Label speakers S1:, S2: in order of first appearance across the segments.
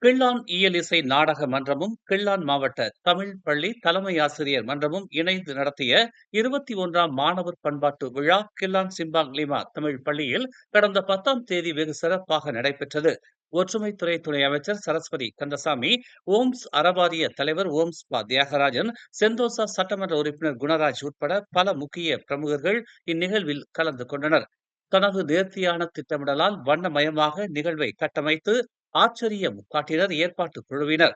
S1: Klang இயலிசை நாடக மன்றமும், Klang மாவட்ட தமிழ் பள்ளி தலைமை ஆசிரியர் மன்றமும் இணைந்து நடத்திய 21ஆம் மாணவர் பண்பாட்டு விழா கிள்ளான் சிம்பாங் லிமா தமிழ் பள்ளியில் கடந்த 10ஆம் தேதி வெகு சிறப்பாக நடைபெற்றது. ஒற்றுமைத்துறை துணை அமைச்சர் சரஸ்வதி கந்தசாமி, ஓம்ஸ் அறவாரிய தலைவர் ஓம்ஸ் பா தியாகராஜன், செந்தோசா சட்டமன்ற உறுப்பினர் குணராஜ் உட்பட பல முக்கிய பிரமுகர்கள் இந்நிகழ்வில் கலந்து கொண்டனர். தனது நேர்த்தியான திட்டமிடலால் வண்ணமயமாக நிகழ்வை கட்டமைத்து ஆச்சரியம் காட்டினர் ஏற்பாட்டு குழுவினர்.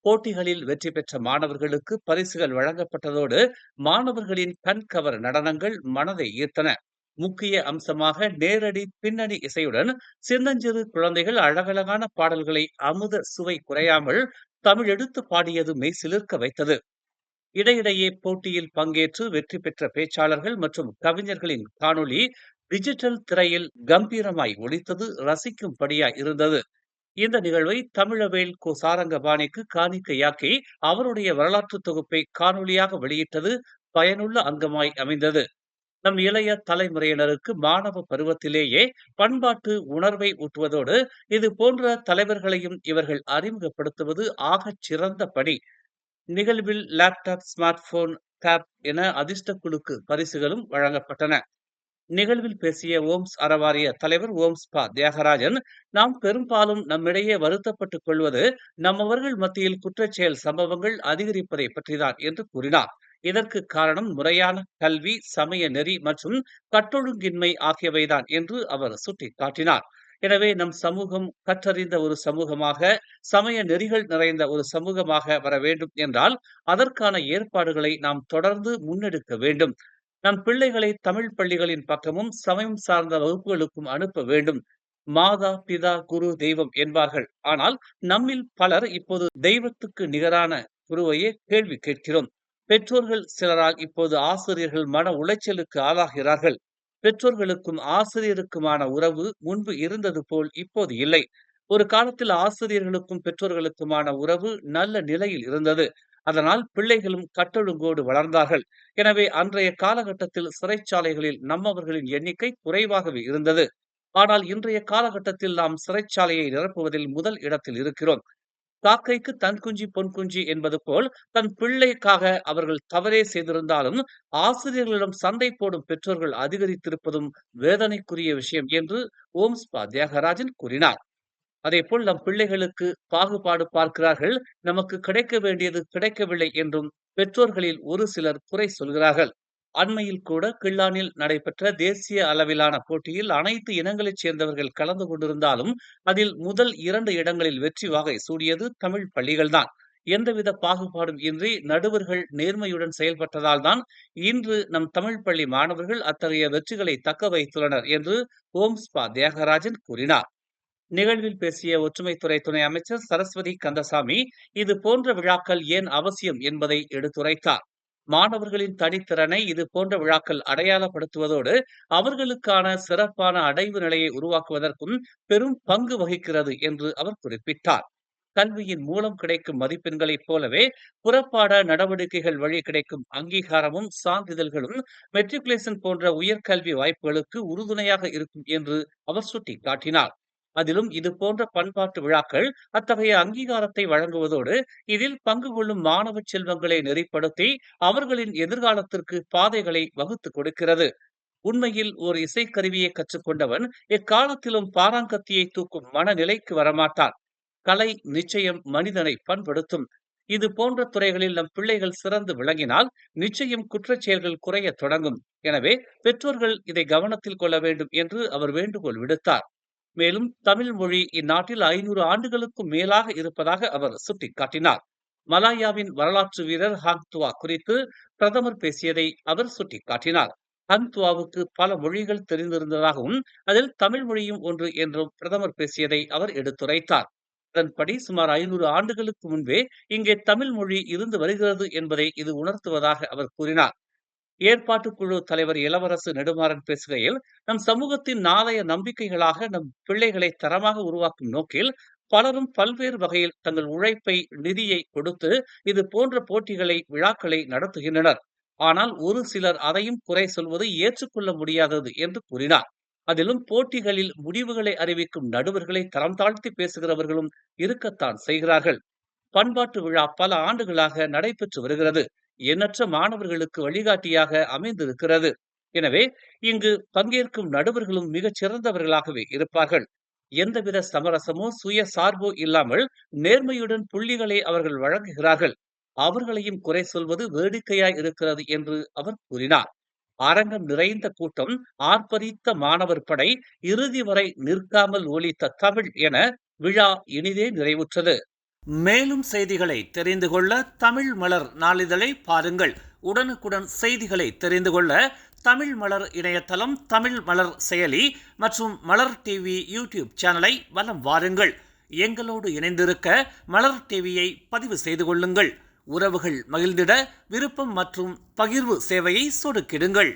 S1: போட்டிகளில் வெற்றி பெற்ற மாணவர்களுக்கு பரிசுகள் வழங்கப்பட்டதோடு மாணவர்களின் கண்கவர் நடனங்கள் மனதை ஈர்த்தன. முக்கிய அம்சமாக நேரடி பின்னணி இசையுடன் சின்னஞ்சிறு குழந்தைகள் அழகழகான பாடல்களை அமுத சுவை குறையாமல் தமிழ் எடுத்து பாடியது மெய் சிலிர்க்க வைத்தது. இடையிடையே போட்டியில் பங்கேற்று வெற்றி பெற்ற பேச்சாளர்கள் மற்றும் கவிஞர்களின் காணொளி டிஜிட்டல் திரையில் கம்பீரமாய் ஒலித்தது ரசிக்கும்படியாய் இருந்தது. இந்த நிகழ்வை தமிழவேல் கோ சாரங்கபாணிக்கு காணிக்கையாக்கி அவருடைய வரலாற்று தொகுப்பை காணொளியாக வெளியிட்டது பயனுள்ள அங்கமாய் அமைந்தது. நம் இளைய தலைமுறையினருக்கு மாணவ பருவத்திலேயே பண்பாட்டு உணர்வை ஊட்டுவதோடு இது போன்ற தலைவர்களையும் இவர்கள் அறிமுகப்படுத்துவது ஆகச் சிறந்த பணி. நிகழ்வில் லேப்டாப், ஸ்மார்ட் போன், டேப் என அதிர்ஷ்ட குழுக்கு பரிசுகளும் வழங்கப்பட்டன. நிகழ்வில் பேசிய ஓம்ஸ் அறவாரிய தலைவர் ஓம்ஸ் பா தியாகராஜன், நாம் பெரும்பாலும் நம்மிடையே வருத்தப்பட்டுக் கொள்வது நம்மவர்கள் மத்தியில் குற்றச்செயல் சம்பவங்கள் அதிகரிப்பதை பற்றிதான் என்று கூறினார். இதற்கு காரணம் முறையான கல்வி, சமய நெறி மற்றும் கட்டொழுங்கின்மை ஆகியவைதான் என்று அவர் சுட்டிக்காட்டினார். எனவே நம் சமூகம் கற்றறிந்த ஒரு சமூகமாக, சமய நெறிகள் நிறைந்த ஒரு சமூகமாக வர வேண்டும் என்றால் அதற்கான ஏற்பாடுகளை நாம் தொடர்ந்து முன்னெடுக்க வேண்டும். நம் பிள்ளைகளை தமிழ் பள்ளிகளின் பக்கமும் சமயம் சார்ந்த வகுப்புகளுக்கும் அனுப்ப வேண்டும். மாதா, பிதா, குரு, தெய்வம் என்பார்கள். ஆனால் நம்மில் பலர் இப்போது தெய்வத்துக்கு நிகரான குருவையே கேள்வி கேட்கிறோம். பெற்றோர்கள் சிலரால் இப்போது ஆசிரியர்கள் மன உளைச்சலுக்கு ஆளாகிறார்கள். பெற்றோர்களுக்கும் ஆசிரியருக்குமான உறவு முன்பு இருந்தது போல் இப்போது இல்லை. ஒரு காலத்தில் ஆசிரியர்களுக்கும் பெற்றோர்களுக்குமான உறவு நல்ல நிலையில் இருந்தது. அதனால் பிள்ளைகளும் கட்டொழுங்கோடு வளர்ந்தார்கள். எனவே அன்றைய காலகட்டத்தில் சிறைச்சாலைகளில் நம்மவர்களின் எண்ணிக்கை குறைவாகவே இருந்தது. ஆனால் இன்றைய காலகட்டத்தில் நாம் சிறைச்சாலையை நிரப்புவதில் முதல் இடத்தில் இருக்கிறோம். காக்கைக்கு தன் குஞ்சு பொன் குஞ்சு என்பது போல் தன் பிள்ளைக்காக அவர்கள் தவறே செய்திருந்தாலும் ஆசிரியர்களிடம் சண்டை போடும் பெற்றோர்கள் அதிகரித்திருப்பதும் வேதனைக்குரிய விஷயம் என்று ஓம்ஸ் பா தியாகராஜன் கூறினார். அதேபோல் நம் பிள்ளைகளுக்கு பாகுபாடு பார்க்கிறார்கள். நமக்கு கிடைக்க வேண்டியது கிடைக்கவில்லை என்றும் பெற்றோர்களில் ஒரு சிலர் குறை சொல்கிறார்கள். அண்மையில் கூட கிள்ளானில் நடைபெற்ற தேசிய அளவிலான போட்டியில் அனைத்து இனங்களைச் சேர்ந்தவர்கள் கலந்து கொண்டிருந்தாலும் அதில் முதல் 2 இடங்களில் வெற்றி வாகை சூடியது தமிழ் பள்ளிகள்தான். எந்தவித பாகுபாடும் இன்றி நடுவர்கள் நேர்மையுடன் செயல்பட்டதால் தான் இன்று நம் தமிழ் பள்ளி மாணவர்கள் அத்தகைய வெற்றிகளை தக்க வைத்துள்ளனர் என்று ஓம்ஸ் பா தியாகராஜன் கூறினார். நிகழ்வில் பேசிய ஒற்றுமைத்துறை துணை அமைச்சர் சரஸ்வதி கந்தசாமி, இது போன்ற விழாக்கள் ஏன் அவசியம் என்பதை எடுத்துரைத்தார். மாணவர்களின் தனித்திறனை இது போன்ற விழாக்கள் அடையாளப்படுத்துவதோடு அவர்களுக்கான சிறப்பான அடைவு நிலையை உருவாக்குவதற்கும் பெரும் பங்கு வகிக்கிறது என்று அவர் குறிப்பிட்டார். கல்வியின் மூலம் கிடைக்கும் மதிப்பெண்களைப் போலவே புறப்பாட நடவடிக்கைகள் வழி கிடைக்கும் அங்கீகாரமும் சான்றிதழ்களும் மெட்ரிகுலேஷன் போன்ற உயர்கல்வி வாய்ப்புகளுக்கு உறுதுணையாக இருக்கும் என்று அவர் சுட்டிக்காட்டினார். அதிலும் இது போன்ற பண்பாட்டு விழாக்கள் அத்தகைய அங்கீகாரத்தை வழங்குவதோடு இதில் பங்கு கொள்ளும் மாணவ செல்வங்களை நெறிப்படுத்தி அவர்களின் எதிர்காலத்திற்கு பாதைகளை வகுத்து கொடுக்கிறது. உண்மையில் ஒரு இசைக்கருவியை கற்றுக்கொண்டவன் எக்காலத்திலும் பாராங்கத்தியை தூக்கும் மனநிலைக்கு வரமாட்டான். கலை நிச்சயம் மனிதனை பண்படுத்தும். இது போன்ற துறைகளில் நம் பிள்ளைகள் சிறந்து விளங்கினால் நிச்சயம் குற்றச் செயல்கள் குறையத் தொடங்கும். எனவே பெற்றோர்கள் இதை கவனத்தில் கொள்ள வேண்டும் என்று அவர் வேண்டுகோள் விடுத்தார். மேலும் தமிழ் மொழி இந்நாட்டில் 500 ஆண்டுகளுக்கும் மேலாக இருப்பதாக அவர் சுட்டிக்காட்டினார். மலாயாவின் வரலாற்று வீரர் ஹாங் துவா குறித்து பிரதமர் பேசியதை அவர் சுட்டிக்காட்டினார். ஹாங் துவாவுக்கு பல மொழிகள் தெரிந்திருந்ததாகவும் அதில் தமிழ் மொழியும் ஒன்று என்றும் பிரதமர் பேசியதை அவர் எடுத்துரைத்தார். அதன்படி சுமார் 500 ஆண்டுகளுக்கு முன்பே இங்கே தமிழ் மொழி இருந்து வருகிறது என்பதை இது உணர்த்துவதாக அவர் கூறினார். ஏற்பாட்டு குழு தலைவர் இளவரசு நெடுமாறன் பேசுகையில், நம் சமூகத்தின் நாளைய நம்பிக்கைகளாக நம் பிள்ளைகளை தரமாக உருவாக்கும் நோக்கில் பலரும் பல்வேறு வகையில் தங்கள் உழைப்பை, நிதியை கொடுத்து இது போன்ற போட்டிகளை, விழாக்களை நடத்துகின்றனர். ஆனால் ஒரு சிலர் அதையும் குறை சொல்வது ஏற்றுக்கொள்ள முடியாதது என்று கூறினார். அதிலும் போட்டிகளில் முடிவுகளை அறிவிக்கும் நடுவர்களை தரம் தாழ்த்தி பேசுகிறவர்களும் இருக்கத்தான் செய்கிறார்கள். பண்பாட்டு விழா பல ஆண்டுகளாக நடைபெற்று வருகிறது. எண்ணற்ற மாணவர்களுக்கு வழிகாட்டியாக அமைந்திருக்கிறது. எனவே இங்கு பங்கேற்கும் நடுவர்களும் மிகச் சிறந்தவர்களாகவே இருப்பார்கள். எந்தவித சமரசமோ சுய சார்போ இல்லாமல் நேர்மையுடன் புள்ளிகளை அவர்கள் வழங்குகிறார்கள். அவர்களையும் குறை சொல்வது வேடிக்கையாய் இருக்கிறது என்று அவர் கூறினார். அரங்கம் நிறைந்த கூட்டம், ஆர்ப்பரித்த மாணவர் படை, இறுதி வரை நிற்காமல் ஒலித்த தமிழ் என விழா இனிதே நிறைவுற்றது. மேலும் செய்திகளை தெரிந்து கொள்ள தமிழ் மலர் நாளிதழை பாருங்கள். உடனுக்குடன் செய்திகளை தெரிந்து கொள்ள தமிழ் மலர் இணையதளம், தமிழ் மலர் செயலி மற்றும் மலர் டிவி யூடியூப் சேனலை வலம் வாருங்கள். எங்களோடு இணைந்திருக்க மலர் டிவியை பதிவு செய்து கொள்ளுங்கள். உறவுகள் மகிழ்ந்திட விருப்பம் மற்றும் பகிர்வு சேவையை சொடுக்கிடுங்கள்.